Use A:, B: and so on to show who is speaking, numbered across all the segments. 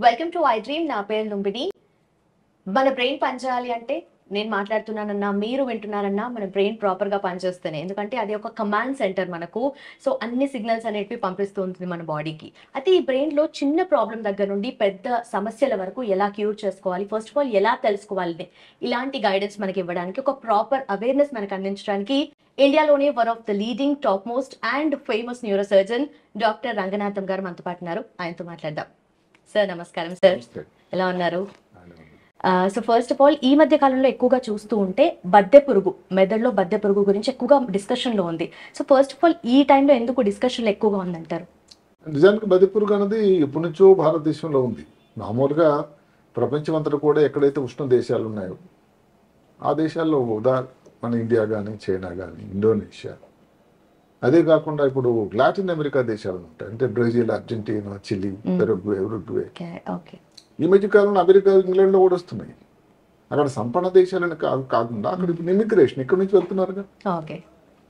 A: Welcome to I dream. నా పేరు లుంబిని. మన బ్రెయిన్ పనిచేయాలి అంటే నేను మాట్లాడుతున్నానన్నా మీరు వింటున్నారన్నా మన బ్రెయిన్ ప్రాపర్గా పనిచేస్తేనే, ఎందుకంటే అది ఒక కమాండ్ సెంటర్ మనకు. సో అన్ని సిగ్నల్స్ అనేటివి పంపిస్తూ ఉంటుంది మన బాడీకి. అయితే ఈ బ్రెయిన్లో చిన్న ప్రాబ్లం దగ్గర నుండి పెద్ద సమస్యల వరకు ఎలా క్యూర్ చేసుకోవాలి, ఫస్ట్ ఆఫ్ ఆల్ ఎలా తెలుసుకోవాలి, ఇలాంటి గైడెన్స్ మనకి ఇవ్వడానికి, ఒక ప్రాపర్ అవేర్నెస్ మనకు అందించడానికి ఇండియాలోనే one of the leading top most and famous neuro surgeon doctor Ranganatham గారు మనతో పాటు ఉన్నారు. ఆయనతో మాట్లాడదాం. సార్ నమస్కారం సార్, ఎలా ఉన్నారు? సో ఫస్ట్ ఆఫ్ ఆల్ ఈ మధ్య కాలంలో ఎక్కువగా చూస్తూ ఉంటే బద్దె పురుగు, మెదడులో బద్దె పురుగు గురించి ఎక్కువగా డిస్కషన్లో ఉంది. సో ఫస్ట్ ఆఫ్ ఆల్ ఈ టైంలో ఎందుకు డిస్కషన్లో ఎక్కువగా ఉందంటారు?
B: నిజానికి బద్దె పురుగు అనేది ఎప్పటి నుంచో భారతదేశంలో ఉంది. మామూలుగా ప్రపంచం అంతటా కూడా ఎక్కడైతే ఉష్ణ దేశాలు ఉన్నాయో ఆ దేశాల్లో మన ఇండియా కానీ, చైనా కానీ, ఇండోనేషియా, అదే కాకుండా ఇప్పుడు లాటిన్ అమెరికా దేశాలు ఉంటాయి, అంటే బ్రెజిల్, అర్జెంటీనా, చిలీ, ఉరుగ్వే. ఈ మధ్య కాలంలో అమెరికా, ఇంగ్లాండ్లో కూడా వస్తున్నాయి. అక్కడ సంపన్న దేశాలని కాకుండా అక్కడ ఇప్పుడు ఇమిగ్రేషన్ ఇక్కడ నుంచి వెళ్తున్నారుగా,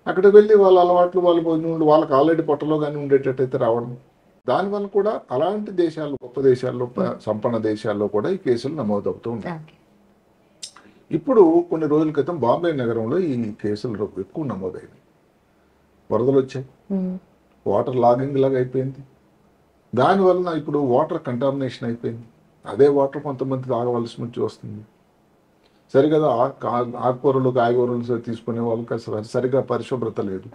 B: అక్కడ వెళ్ళి వాళ్ళ అలవాట్లు, వాళ్ళ భోజనం, వాళ్ళకి ఆల్రెడీ పొట్టలో కానీ ఉండేటట్టయితే రావడం. దానివల్ల కూడా అలాంటి దేశాలు, గొప్ప దేశాల్లో, సంపన్న దేశాల్లో కూడా ఈ కేసులు నమోదవుతూ ఉంటాయి. ఇప్పుడు కొన్ని రోజుల క్రితం బాంబే నగరంలో ఈ కేసులు ఎక్కువ నమోదైనవి. వరదలు వచ్చాయి, వాటర్ లాగింగ్ లాగా అయిపోయింది. దానివలన ఇప్పుడు వాటర్ కంటామినేషన్ అయిపోయింది. అదే వాటర్ కొంతమంది తాగవలసి నుంచి వస్తుంది. సరిగా ఆకుకూరలు, కాయగూరలు తీసుకునే వాళ్ళకి సరిగ్గా పరిశుభ్రత లేదు.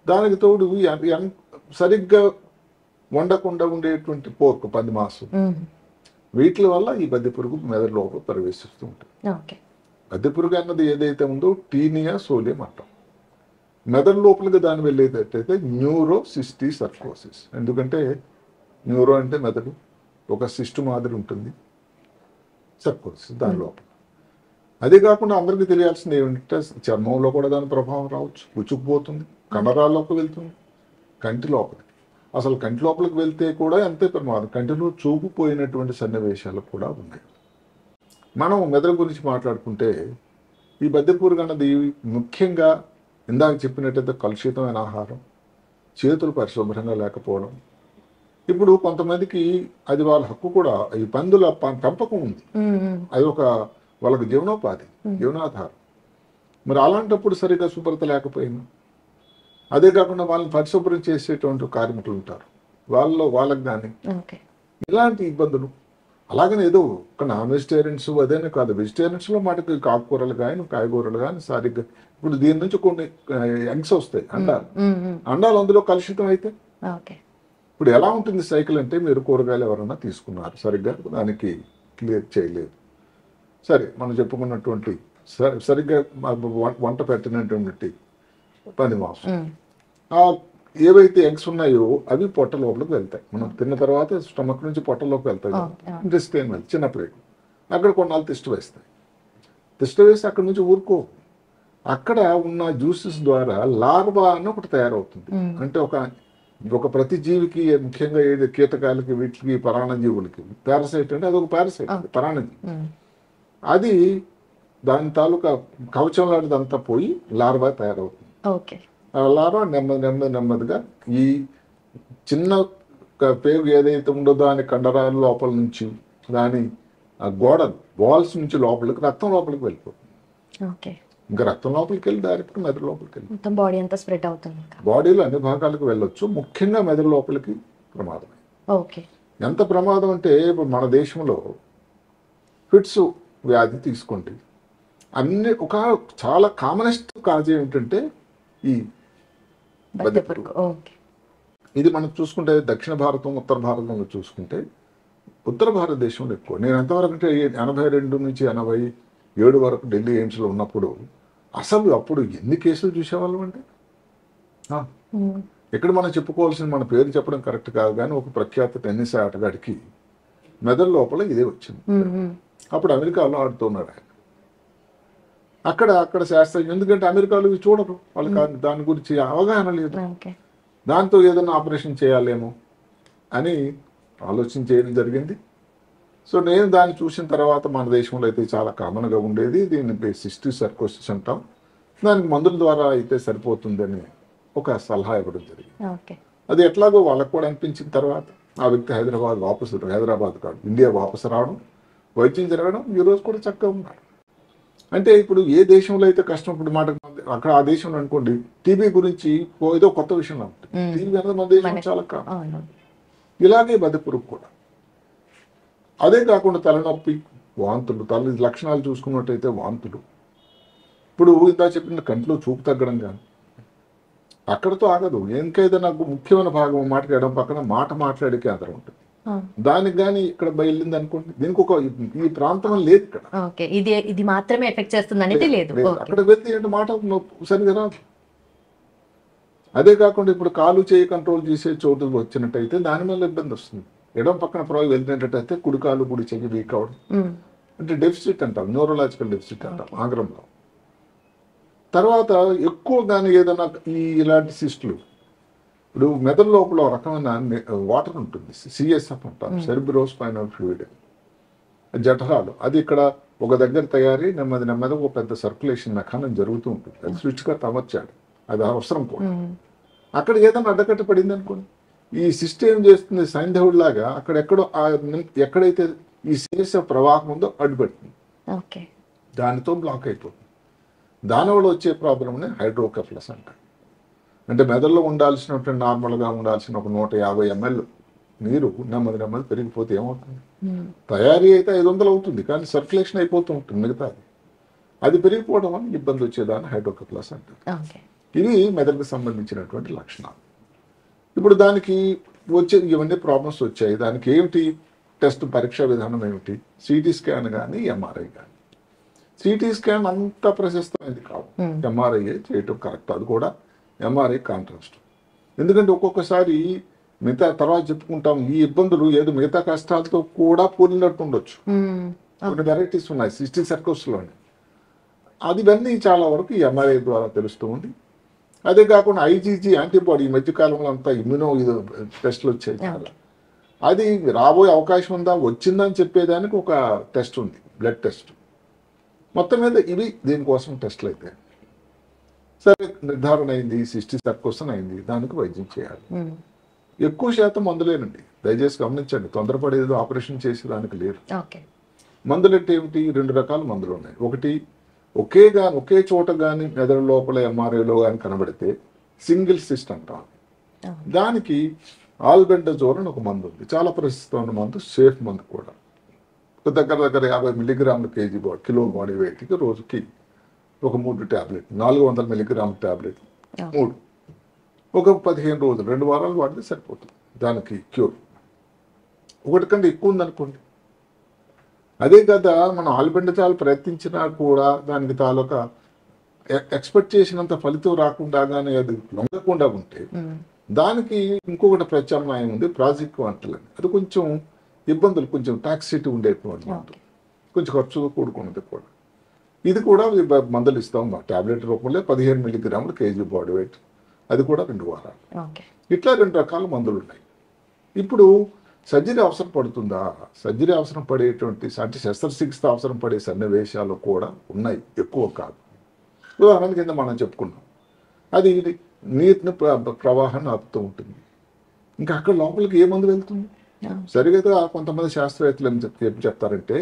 B: దానికి తోడు సరిగ్గా వండకుండా ఉండేటువంటి పోర్క్, పంది మాంసం, వీటి వల్ల ఈ బద్దె పురుగు మెదడు లోపల ప్రవేశిస్తూ ఉంటుంది. బద్దె పురుగు అన్నది ఏదైతే ఉందో టీనియా సోలియం అంటాం. మెదడు లోపలికి దాన్ని వెళ్ళేటట్టయితే న్యూరోసిస్టీ సర్కోసిస్. ఎందుకంటే న్యూరో అంటే మెదడు, ఒక సిస్టు మాదిరి ఉంటుంది, సర్కోసిస్ దాని లోపల. అదే కాకుండా అందరికీ తెలియాల్సింది ఏమిటంటే చర్మంలో కూడా దాని ప్రభావం రావచ్చు, పుచ్చుకుపోతుంది, కండరాల్లోకి వెళ్తుంది, కంటి లోపలికి. అసలు కంటి లోపలికి వెళ్తే కూడా అంతే ప్రమాదం. కంటిలో చూపు పోయినటువంటి సన్నివేశాలు కూడా ఉన్నాయి. మనం మెదడు గురించి మాట్లాడుకుంటే ఈ బద్దె పురుగు అన్నది ముఖ్యంగా ఇందాక చెప్పినట్టయితే కలుషితమైన ఆహారం, చేతులు పరిశుభ్రంగా లేకపోవడం. ఇప్పుడు కొంతమందికి అది వాళ్ళ హక్కు కూడా, ఈ పందుల పెంపకం ఉంది, అది ఒక వాళ్ళకి జీవనోపాధి, జీవనాధారం. మరి అలాంటప్పుడు సరిగా శుభ్రత లేకపోయినా, అదే కాకుండా వాళ్ళని పరిశుభ్రం చేసేటువంటి కార్మికులు ఉంటారు, వాళ్ళకి కానీ ఇలాంటి ఇబ్బందులు. అలాగనే ఏదో ఒక నాన్ వెజిటేరియన్స్ అదేనే కాదు, వెజిటేరియన్స్లో మటుకు ఆకుకూరలు కానీ, కాయగూరలు కానీ సరిగ్గా. ఇప్పుడు దీని నుంచి కొన్ని ఎగ్స్ వస్తాయి, అండాలు అందులో కలుషితం అయితే ఇప్పుడు ఎలా ఉంటుంది సైకిల్ అంటే, మీరు కూరగాయలు ఎవరైనా తీసుకున్నారు, సరిగ్గా దానికి క్లియర్ చేయలేదు, సరే మనం చెప్పుకున్నటువంటి సరిగ్గా వంట పెట్టినటువంటి పంది మాంసం, ఏవైతే ఎగ్స్ ఉన్నాయో అవి పొట్ట లోపలికి వెళ్తాయి. మనం తిన్న తర్వాత స్టమక్ నుంచి పొట్టలోకి వెళ్తాయి, ఇంటెస్టైన్ వెళ్తాయి, చిన్న ప్లేట్. అక్కడ కొన్నాళ్ళు తిష్ట వేస్తాయి. తిష్ట వేసి అక్కడ నుంచి ఊరుకో, అక్కడ ఉన్న జ్యూసెస్ ద్వారా లార్వా అని ఒకటి తయారవుతుంది. అంటే ఒక ప్రతి జీవికి, ముఖ్యంగా ఏది కీటకాలకి, వీటికి, పరాణజీవులకి పారాసైట్ అంటే అదొక పారాసైట్, పరాణజీవి. అది దాని తాలూకా కవచం లాంటిదంతా పోయి లార్వా తయారవుతుంది. ఆ లార్వా నెమ్మదిగా ఈ చిన్న పేగు ఏదైతే ఉందో దాని కండరాల లోపల నుంచి, దాని గోడలు, వాల్స్ నుంచి లోపలికి, రక్తం లోపలికి వెళ్ళిపోతుంది. ఇంకా రక్తం లోపలికి వెళ్ళి డైరెక్ట్గా మెదడు లోపలికి వెళ్ళి
A: బాడీ అంతా స్ప్రెడ్ అవుతుంది.
B: బాడీలో అన్ని భాగాలకు వెళ్ళొచ్చు, ముఖ్యంగా మెదడు లోపలికి ప్రమాదం. ఎంత ప్రమాదం అంటే ఇప్పుడు మన దేశంలో ఫిట్స్ వ్యాధి తీసుకోండి, ఒక చాలా కామనెస్ట్ కాజ్ ఏమిటంటే ఈ బద్దె పురుగు. ఇది మనం చూసుకుంటే దక్షిణ భారతం, ఉత్తర భారతంలో చూసుకుంటే ఉత్తర భారతదేశంలో ఎక్కువ. నేను ఎంతవరకు అంటే 82 నుంచి 87 వరకు ఢిల్లీ ఎయిమ్స్లో ఉన్నప్పుడు అసలు అప్పుడు ఎన్ని కేసులు చూసేవాళ్ళం అంటే, ఇక్కడ మనం చెప్పుకోవాల్సింది, మన పేరు చెప్పడం కరెక్ట్ కాదు కానీ, ఒక ప్రఖ్యాత టెన్నిస్ ఆటగాడికి మెదడు లోపల ఇదే వచ్చింది. అప్పుడు అమెరికాలో ఆడుతున్నాడు ఆయన. అక్కడ శాస్త్రం, ఎందుకంటే అమెరికాలో చూడరు, వాళ్ళకి దాని గురించి అవగాహన లేదు. దాంతో ఏదైనా ఆపరేషన్ చేయాలేమో అని ఆలోచన చేయడం జరిగింది. సో నేను దాన్ని చూసిన తర్వాత మన దేశంలో అయితే చాలా కామన్గా ఉండేది, దీన్ని సిస్టిక్ సర్కోసిస్ అంటాం, దానికి మందుల ద్వారా అయితే సరిపోతుందని ఒక సలహా ఇవ్వడం జరిగింది. అది ఎట్లాగో వాళ్ళకు కూడా అనిపించిన తర్వాత ఆ వ్యక్తి హైదరాబాద్ కాదు ఇండియా వాపసు రావడం, వైద్యం జరగడం, ఈ రోజు కూడా చక్కగా ఉన్నాడు. అంటే ఇప్పుడు ఏ దేశంలో అయితే కష్టం ఇప్పుడు మాట అక్కడ ఆ దేశంలో అనుకోండి టీబీ గురించి ఏదో కొత్త విషయంలో ఉంటుంది. టీబీ అనేది మన దేశంలో చాలా కాలం. ఇలాగే బద్దపురుగు కూడా. అదే కాకుండా తలనొప్పి, వాంతులు, తల లక్షణాలు చూసుకున్నట్టయితే వాంతులు. ఇప్పుడు ఇందా చెప్పిన కంట్లో చూపు తగ్గడం కానీ అక్కడతో ఆగదు. ఇంకైతే నాకు ముఖ్యమైన భాగం మాట్లాడడం పక్కన మాట్లాడే కేంద్రం ఉంటుంది. దానికి కానీ ఇక్కడ బయలుదేరింది అనుకోండి, దీనికి ఒక ఈ ప్రాంతం లేదు ఇక్కడ.
A: ఇది మాత్రమే ఎఫెక్ట్ చేస్తుంది అనేది లేదు.
B: అక్కడ వెళ్తే ఏంటి మాట సరిగా రాదు. అదే కాకుండా ఇప్పుడు కాలు చేయి కంట్రోల్ చేసే చోటు వచ్చినట్టయితే దాని వల్ల ఇబ్బంది వస్తుంది. ఎడం పక్కన ప్రాబ్లం వెళ్తున్నట్టయితే కుడి కాలు కుడి చెయ్యి వీక్ అవడం, అంటే డెఫిసిట్ అంటాం, న్యూరలాజికల్ డెఫిసిట్ అంటాం ఆంగ్లంలో. తర్వాత ఎక్కువ కానీ ఏదైనా ఇలాంటి సిస్టులు, ఇప్పుడు మెదడు లోపల ఒక రకమైన వాటర్ ఉంటుంది, సిఎస్ఎఫ్ అంటాం, సెరిబ్రోస్పైనల్ ఫ్లూయిడ్, జఠరాలు. అది ఇక్కడ ఒక దగ్గర తయారీ నెమ్మది ఒక పెద్ద సర్క్యులేషన్ మెకానిజం జరుగుతూ ఉంటుంది. అది స్విచ్గా అమర్చాడు, అది అవసరం కూడా. అక్కడ ఏదైనా అడ్డకట్ట పడింది అనుకోండి, ఈ సిస్టమ్ చేస్తుంది సైంధవుడి లాగా ఎక్కడైతే ఈ సిఎస్ఎఫ్ ప్రవాహం ఉందో అడ్డుపెడుతుంది, దానితో బ్లాక్ అయిపోతుంది. దానివల్ల వచ్చే ప్రాబ్లంని హైడ్రోకెఫలస్ అంటారు. అంటే మెదడులో ఉండాల్సినటువంటి నార్మల్గా ఉండాల్సిన ఒక 150 ml నీరు నెమ్మది పెరిగిపోతే ఏమవుతుంది, తయారీ అయితే 500 అవుతుంది కానీ సర్క్యులేషన్ అయిపోతూ ఉంటుంది మిగతాది. అది పెరిగిపోవడం వల్ల ఇబ్బంది వచ్చేదాన్ని హైడ్రోకెఫలస్ అంటారు. ఇవి మెదడుకు సంబంధించినటువంటి లక్షణాలు. ఇప్పుడు దానికి ఇవన్నీ ప్రాబ్లమ్స్ వచ్చాయి. దానికి ఏమిటి టెస్ట్ పరీక్షా విధానం ఏమిటి? సిటీ స్కాన్ కానీ ఎంఆర్ఐ కానీ. సిటీ స్కాన్ అంత ప్రశస్తమైనది కాదు, ఎంఆర్ఐ చేయటం కరెక్ట్. అది కూడా ఎంఆర్ఐ కాంట్రాస్ట్. ఎందుకంటే ఒక్కొక్కసారి మిగతా తర్వాత చెప్పుకుంటాం, ఈ ఇబ్బందులు ఏదో మిగతా కష్టాలతో కూడా పోలినట్టు ఉండొచ్చు. కొన్ని వెరైటీస్ ఉన్నాయి సిస్టిక్ సర్కోస్లోని. అది ఇవన్నీ చాలా వరకు ఈ ఎంఆర్ఐ ద్వారా తెలుస్తూ ఉంది. అదే కాకుండా ఐజీజీ యాంటీబాడీ ఈ మధ్యకాలంలో అంతా ఇమ్యూనో టెస్ట్లు వచ్చాయి చాలా. అది రాబోయే అవకాశం ఉందా, వచ్చిందని చెప్పేదానికి ఒక టెస్ట్ ఉంది, బ్లడ్ టెస్ట్. మొత్తం మీద ఇవి దీనికోసం టెస్ట్లు అయితే సరే నిర్ధారణ అయింది, సిస్టిక్ సర్కోసన్ అయింది, దానికి వైద్యం చేయాలి. ఎక్కువ శాతం మందులేనండి, దయచేసి గమనించండి. తొందరపడేది ఆపరేషన్ చేసేదానికి లేదు. మందులు అంటే ఏమిటి? 2 రకాల మందులు ఉన్నాయి. ఒకటి ఒకే చోట కానీ మెదడు లోపల ఎంఆర్ఐలో కానీ కనబడితే సింగిల్ సిస్ట్ అంటాం. దానికి ఆల్బెండజోల్ అని ఒక మందు ఉంది, చాలా ప్రసిద్ధమైన మందు, సేఫ్ మందు కూడా. దగ్గర 50 mg కేజీ కిలో బాడీ వెయిట్కి రోజుకి ఒక 3 ట్యాబ్లెట్, 400 mg ట్యాబ్లెట్ 3, ఒక 15 రోజులు 2 వారాలు వాడితే సరిపోతుంది దానికి క్యూర్. ఒకటి కంటే ఎక్కువ ఉందనుకోండి, అదే కదా మనం ఆల్బెండజాల్ ప్రయత్నించినా కూడా దానికి తాలూకా ఎక్స్పెక్ట్ చేసినంత ఫలితం రాకుండా కానీ అది లొంగకుండా ఉంటే దానికి ఇంకొకటి ప్రత్యామ్నాయం ఉంది, ప్రాజిక్వాంటల్ అని. అది కొంచెం ఇబ్బందులు, కొంచెం టాక్సిటీ ఉండేటువంటి మందు, కొంచెం ఖర్చుతో కూడుకున్నది కూడా. ఇది కూడా మందులు ఇస్తాం టాబ్లెట్ రూపంలో 15 mg కేజీ బాడీ వెయిట్, అది కూడా 2 వారాలు. ఇట్లా 2 రకాల మందులు ఉన్నాయి. ఇప్పుడు సర్జరీ అవసరం పడుతుందా? సర్జరీ అవసరం పడేటువంటి అంటే శస్త్రచికిత్స అవసరం పడే సన్నివేశాలు కూడా ఉన్నాయి, ఎక్కువ కాదు. ఉదాహరణ కింద మనం చెప్పుకున్నాం, అది నీటిని ప్రవాహాన్ని ఆపుతూ ఉంటుంది. ఇంకా అక్కడ లోపలికి ఏ మందు వెళ్తుంది? సరిగ్గా కొంతమంది శాస్త్రవేత్తలు ఏం చెప్తారంటే,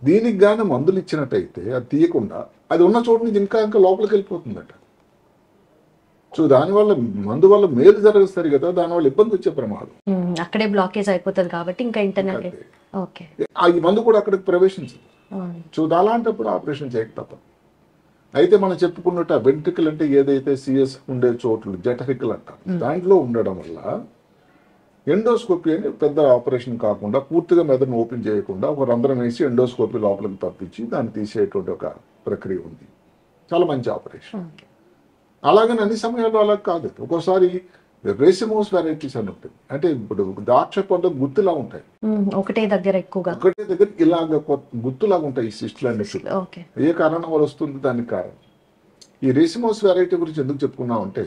B: దీనికి కానీ మందులు ఇచ్చినట్టయితే అది తీయకుండా అది ఉన్న చోటు నుంచి ఇంకా లోపలికి వెళ్ళిపోతుందట. సో దానివల్ల మందు వల్ల మేలు జరగదు కదా, దానివల్ల ఇబ్బంది వచ్చే ప్రమాదం,
A: అక్కడే బ్లాకేజ్ అయిపోతుంది కాబట్టి ఇంకా ఇంటర్నల్
B: ఈ మందు కూడా అక్కడికి ప్రవేశించదు. సో అలాంటప్పుడు ఆపరేషన్ చేయక తప్పదు. అయితే మనం చెప్పుకున్నట్టు వెంట్రికల్ అంటే ఏదైతే సిఎస్ ఉండే చోట్లు జఠరికల్ అంటాం, దాంట్లో ఉండడం వల్ల ఎండోస్కోపీ అని పెద్ద ఆపరేషన్ కాకుండా పూర్తిగా మెదడును ఓపెన్ చేయకుండా ఒక రంధ్రం వేసి ఎండోస్కోపీ లోపలికి పంపించి దాన్ని తీసేటువంటి ఒక ప్రక్రియ ఉంది. చాలా మంచి ఆపరేషన్. అలాగని అన్ని సమయాల్లో అలా కాదు. ఒక్కోసారి రేసిమోస్ వెరైటీస్ అని ఉంటుంది, అంటే ఇప్పుడు ద్రాక్ష పండు గుత్తులా ఉంటాయి,
A: ఒకటే దగ్గర
B: ఇలాగ గుత్తులాగా ఉంటాయి ఈ సిస్టులు అన్నిటి. ఏ కారణం వల్ల వస్తుంది దానికి కారణం. ఈ రేసిమోస్ వెరైటీ గురించి ఎందుకు చెప్పుకున్నాం అంటే,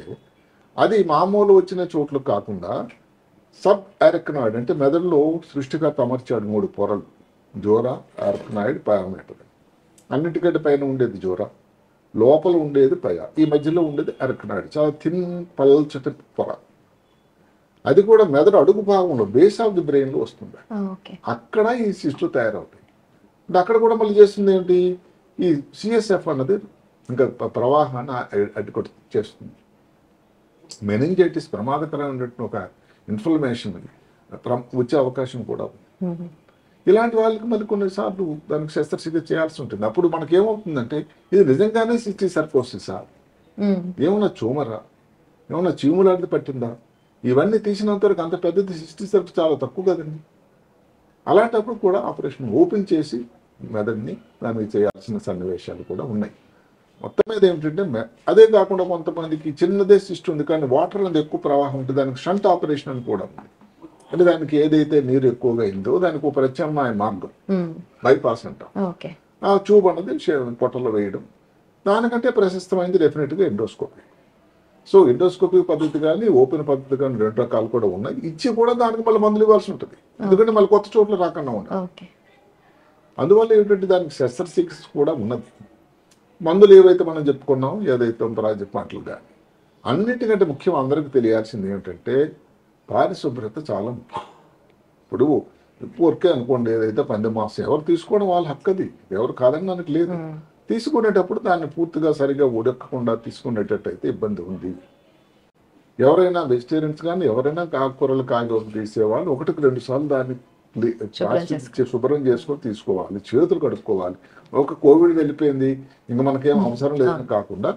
B: అది మామూలు వచ్చిన చోట్ల కాకుండా సబ్ అరెక్నాయిడ్ అంటే మెదడులో సృష్టిగా అమర్చాడు 3 పొరలు, జోరా, అరెక్నాయిడ్, పయామీటర్. అన్నిటికంటే పైన ఉండేది జోరా, లోపల ఉండేది పయ, ఈ మధ్యలో ఉండేది అరెక్నాయిడ్, చాలా థిన్ పల్చటి పొర. అది కూడా మెదడు అడుగు భాగంలో బేస్ ఆఫ్ ది బ్రెయిన్లో వస్తుంది.
A: ఓకే.
B: అక్కడ ఈ సిస్టులు తయారవుతాయి. అంటే అక్కడ కూడా మళ్ళీ చేస్తుంది ఏంటి, ఈ సిఎస్ఎఫ్ అన్నది ఇంకా ప్రవాహాన్ని అడ్డుకొట్టి చేస్తుంది. మెనింజైటిస్ ప్రమాదకరమైనటువంటి ఒక ఇన్ఫ్లమేషన్ వచ్చే అవకాశం కూడా ఉంది. ఇలాంటి వాళ్ళకి మళ్ళీ కొన్నిసార్లు దానికి శస్త్రచికిత్స చేయాల్సి ఉంటుంది. అప్పుడు మనకేమవుతుందంటే ఇది నిజంగానే సిస్టిక్ సర్కోసిసా, ఏమన్నా ట్యూమరా, ఏమన్నా చీములాంటిది పట్టిందా, ఇవన్నీ తీసినంత వరకు అంత పెద్దది సిస్టిక్ సర్క్ చాలా తక్కువ కదండి. అలాంటప్పుడు కూడా ఆపరేషన్ ఓపెన్ చేసి మెదడుని దానికి చేయాల్సిన సన్నివేశాలు కూడా ఉన్నాయి. మొత్తం మీద ఏమిటంటే అదే కాకుండా కొంతమందికి చిన్నదే సిస్ట్ ఉంది కానీ వాటర్ అనేది ఎక్కువ ప్రవాహం ఉంటుంది, దానికి షంట్ ఆపరేషన్ అని కూడా ఉంది. అంటే దానికి ఏదైతే నీరు ఎక్కువగా అయిందో దానికి ఒక ప్రత్యామ్నాయ మార్గం బైపాస్ అంటాం. ఆ ట్యూబ్ అన్నది పొట్టలో వేయడం. దానికంటే ప్రశస్తమైంది డెఫినెట్గా ఎండోస్కోపీ. సో ఎండోస్కోపీ పద్ధతి కానీ ఓపెన్ పద్ధతి కానీ 2 రకాలు కూడా ఉన్నాయి. ఇచ్చి కూడా దానికి మళ్ళీ మందులు ఇవ్వాల్సి ఉంటుంది, ఎందుకంటే మళ్ళీ కొత్త చోట్ల రాకుండా ఉండాలి. అందువల్ల ఏమిటంటే దానికి శస్త్రచికిత్స కూడా ఉన్నది. మందులు ఏవైతే మనం చెప్పుకున్నాం, ఏదైతే ప్రాజెక్ట్ మాటలు కానీ అన్నిటికంటే ముఖ్యం అందరికీ తెలియాల్సింది ఏమిటంటే పారిశుభ్రత చాలా ముఖ్యం. ఇప్పుడు ఊరికే అనుకోండి, ఏదైతే పంది మాంసం ఎవరు తీసుకోవడం వాళ్ళ హక్కు, అది ఎవరు కాదని మనకు లేదు. తీసుకునేటప్పుడు దాన్ని పూర్తిగా సరిగా ఉడకకుండా తీసుకునేటట్టయితే ఇబ్బంది ఉంది. ఎవరైనా వెజిటేరియన్స్ కానీ ఎవరైనా ఆకుకూరలు కాయగూరలు తీసేవాళ్ళు 1-2 సార్లు దాన్ని శుభ్రం చేసుకొని తీసుకోవాలి, చేతులు కడుక్కోవాలి. ఒక కోవిడ్ వెళ్ళిపోయింది ఇంకా మనకేం అవసరం లేదని కాకుండా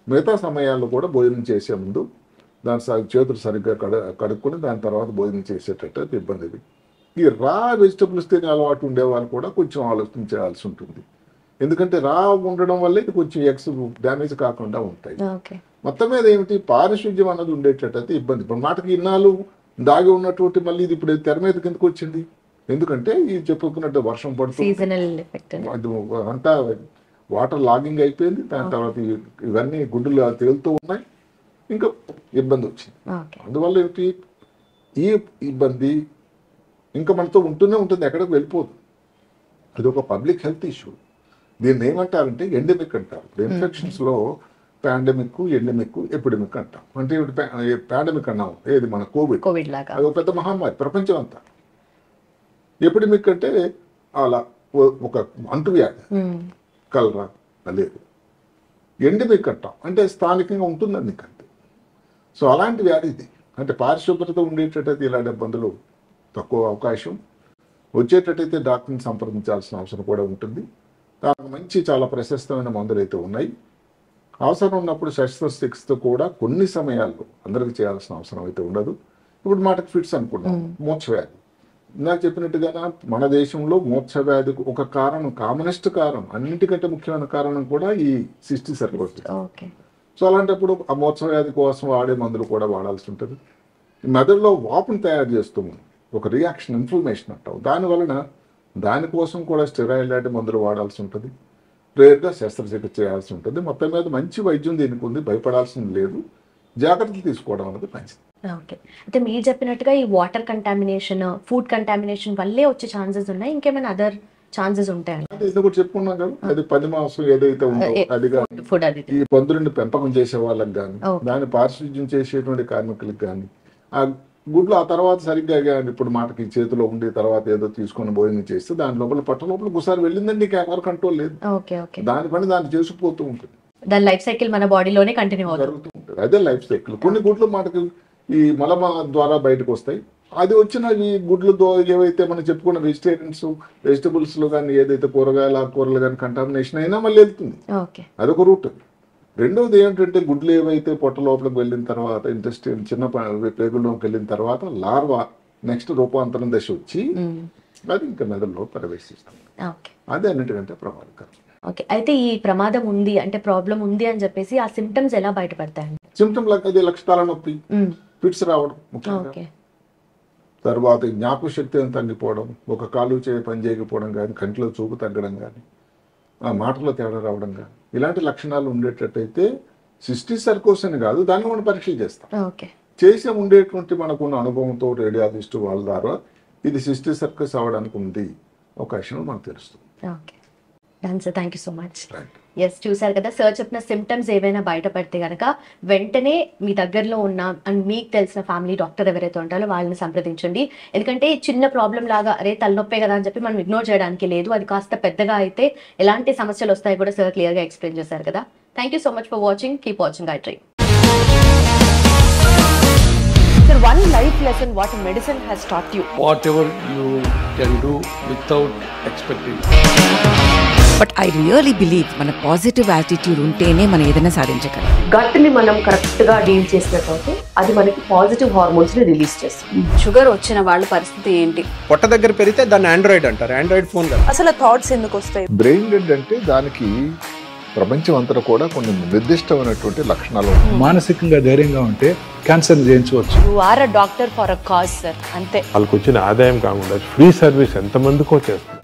B: మిగతా సమయాల్లో కూడా భోజనం చేసే ముందు దాని చేతులు సరిగ్గా కడుక్కొని దాని తర్వాత భోజనం చేసేటట్టు ఇబ్బంది. ఈ రా వెజిటబుల్స్ తినే అలవాటు ఉండేవాళ్ళు కూడా కొంచెం ఆలోచన చేయాల్సి ఉంటుంది, ఎందుకంటే రా ఉండడం వల్ల ఇది కొంచెం ఎగ్స్ డ్యామేజ్ కాకుండా ఉంటాయి. మొత్తం మీద ఏమిటి పారిశుద్ధ్యం అన్నది ఉండేటట్టయితే ఇబ్బంది. ఇప్పుడు మాటకి ఇన్నాళ్ళు దాగి ఉన్నటువంటి మళ్ళీ ఇది ఇప్పుడు తెర మీద కిందకు వచ్చింది, ఎందుకంటే ఈ చెప్పుకున్నట్టు వర్షం పడుతుంది, అంతా వాటర్ లాగింగ్ అయిపోయింది. దాని తర్వాత ఇవన్నీ గుడ్డులు తేలుతూ ఉన్నాయి, ఇంకా ఇబ్బంది వచ్చింది. అందువల్ల ఏమిటి ఈ ఇబ్బంది ఇంకా మనతో ఉంటూనే ఉంటుంది, ఎక్కడికి వెళ్ళిపోదు. అది ఒక పబ్లిక్ హెల్త్ ఇష్యూ. దీన్ని ఏమంటారంటే ఎండమిక్ అంటారు. ఇన్ఫెక్షన్స్లో పాండమిక్, ఎండమిక్, ఎపిడమిక్ అంటాం. అంటే పాండమిక్ అన్నాం ఏది మన కోవిడ్ లాగా, అది ఒక పెద్ద మహమ్మారి ప్రపంచం అంతా. ఎపిడమిక్ అంటే అలా ఒక అంటువ్యాధి, కలరా లేదు. ఎండమిక్ అంటాం అంటే స్థానికంగా ఉంటుందని నీకంటే. సో అలాంటి వ్యాధి ఇది. అంటే పారిశుభ్రత ఉండేటట్టయితే ఇలాంటి ఇబ్బందులు తక్కువ అవకాశం. వచ్చేటట్టయితే డాక్టర్ని సంప్రదించాల్సిన అవసరం కూడా ఉంటుంది. దానికి మంచి చాలా ప్రశస్తమైన మందులు అయితే ఉన్నాయి. అవసరం ఉన్నప్పుడు శస్త్రచికిత్స కూడా కొన్ని సమయాల్లో అందరికి చేయాల్సిన అవసరం అయితే ఉండదు. ఇప్పుడు మాటకు ఫిట్స్ అనుకున్నాం, మూర్ఛవ్యాధి. నాకు చెప్పినట్టుగా మన దేశంలో మూర్ఛవ్యాధికి ఒక కారణం, కామనెస్ట్ కారణం, అన్నిటికంటే ముఖ్యమైన కారణం కూడా ఈ సిస్టిక్ సర్కోసిస్. సో అలాంటప్పుడు ఆ మూర్ఛవ్యాధి కోసం వాడే మందులు కూడా వాడాల్సి ఉంటుంది. మెదడులో వాపును తయారు చేస్తూ ఒక రియాక్షన్, ఇన్ఫ్లమేషన్ అంటాం. దానివలన దానికోసం కూడా స్టెరాయిడ్ లాంటి మందులు వాడాల్సి ఉంటుంది. రేర్గా శస్త్రచికిత్స చేయాల్సి ఉంటుంది. మొత్తం మీద మంచి వైద్యం దీనికి ఉంది, భయపడాల్సింది లేదు. జాగ్రత్తలు తీసుకోవడం అనేది మంచిది.
A: ఓకే. అయితే మీరు చెప్పినట్టుగా ఈ వాటర్ కంటామినేషన్, ఫుడ్ కంటామినేషన్ వల్లే వచ్చే ఛాన్సెస్ ఉన్నాయి, ఇంకేమైనా అదర్ ఛాన్సెస్ ఉంటాయి?
B: అంటే ఇది కూడా చెప్పుకున్నాం కదా, అది పంది మాంసం ఏదైతే ఉందో అది కానీ, ఈ పందులని పెంపకం చేసే వాళ్ళకి కానీ, దాన్ని పారిశుద్ధ్యం చేసేటువంటి కార్మికులకు కానీ, ఆ గుడ్లు ఆ తర్వాత సరిగ్గా ఇప్పుడు మాటకి చేతిలో ఉండి తర్వాత ఏదో తీసుకొని భోజనం చేస్తే దాని లోపల పట్ట లోపల ఒకసారి వెళ్ళిందండి, నీకు ఎవరు కంట్రోల్ లేదు. దాని పని దాన్ని చేసుకుపోతూ ఉంటుంది.
A: దాని లైఫ్ సైకిల్ మన బాడీలోనే కంటిన్యూ
B: జరుగుతూ ఉంటుంది. అదే లైఫ్ సైకిల్. కొన్ని గుడ్లు మాటకి ఈ మలమ ద్వారా బయటకు వస్తాయి. అది వచ్చిన ఈ గుడ్లు ఏవైతే మనం చెప్పుకున్న వెజిటబుల్స్ లో కానీ ఏదైతే కూరలు కానీ కంటామినేషన్ అయినా మళ్ళీ వెళ్తుంది. అదొక రూట్. రెండవది ఏంటంటే గుడ్లు ఏవైతే పొట్ట లోపలికి వెళ్ళిన తర్వాత ఇంటెస్టైన్ చిన్న పేగుల్లోకి వెళ్ళిన తర్వాత లార్వా నెక్స్ట్ రూపాంతరం దశ వచ్చి అది ఇంకా మెదడులో ప్రవేశిస్తుంది. అదే అన్నిటికంటే ప్రమాదకరం.
A: ఓకే. అయితే ఈ ప్రమాదం ఉంది అంటే ప్రాబ్లం ఉంది అని చెప్పేసి ఆ సిమ్టమ్స్ ఎలా బయటపడతాయండి?
B: సిమ్టమ్ అదే లక్షణాల నొప్పి, ఫిట్స్ రావడం ముఖ్యంగా, తర్వాత జ్ఞాపక శక్తి తగ్గిపోవడం, ఒక కాలు చేయి పని చేయకపోవడం కానీ, కంటిలో చూపు తగ్గడం కానీ, మాటలో తేడా రావడం కానీ, ఇలాంటి లక్షణాలు ఉండేటట్టయితే సిస్టిక్ సర్కోసిస్ అని కాదు, దాన్ని మనం పరీక్షలు చేస్తాం. చేసే ఉండేటువంటి మనకున్న అనుభవంతో రేడియాలజిస్ట్ వాళ్ళ ద్వారా ఇది సిస్టిక్ సర్కోసిస్ అవ్వడానికి ఉంది అవకాశం మనకు తెలుస్తుంది.
A: Thank you so much.
B: Right.
A: Yes, చూసారు కదా సార్ చెప్పిన సిమ్టమ్స్ ఏవైనా బయటపడితే కనుక వెంటనే మీ దగ్గరలో ఉన్న అండ్ మీకు తెలిసిన ఫ్యామిలీ డాక్టర్ ఎవరైతే ఉంటారో వాళ్ళని సంప్రదించండి. ఎందుకంటే చిన్న ప్రాబ్లం లాగా అరే తలనొప్పే కదా అని చెప్పి మనం ఇగ్నోర్ చేయడానికి లేదు. అది కాస్త పెద్దగా అయితే ఎలాంటి సమస్యలు వస్తాయో కూడా సార్ క్లియర్గా ఎక్స్ప్లెయిన్ చేశారు కదా. Thank you so much for watching. Keep watching Gayatri. Sir, one life lesson what medicine has taught you.
C: Whatever you can do without expecting.
D: But I really believe మన పాజిటివ్ యాటిట్యూడ్ ఉంటేనే మనం ఏదైనా సాధించగలం.
A: Gut ని మనం correct గా deal చేసినట్లయితే అది మనకి పాజిటివ్ హార్మోన్స్ ని రిలీజ్ చేస్తుంది.
D: షుగర్ వచ్చిన వాళ్ళ పరిస్థితి ఏంటి?
E: పొట్ట దగ్గర పెరిగితే దాన్ని ఆండ్రాయిడ్ అంటారు, ఆండ్రాయిడ్ ఫోన్ కదా.
D: అసలు థాట్స్ ఎందుకు వస్తాయి?
B: బ్రెయిన్ డెడ్ అంటే దానికి ప్రపంచం అంతా కూడా కొన్ని నిర్దిష్టమైనటువంటి లక్షణాలు ఉంటాయి.
F: మానసికంగా ధైర్యంగా ఉంటే క్యాన్సర్ జయించవచ్చు.
D: You are a doctor for a cause sir, అంతే.
G: వాళ్ళకి వచ్చిన ఆదాయం కాకుండా ఫ్రీ సర్వీస్ ఎంతమందికో చేస్తుంది.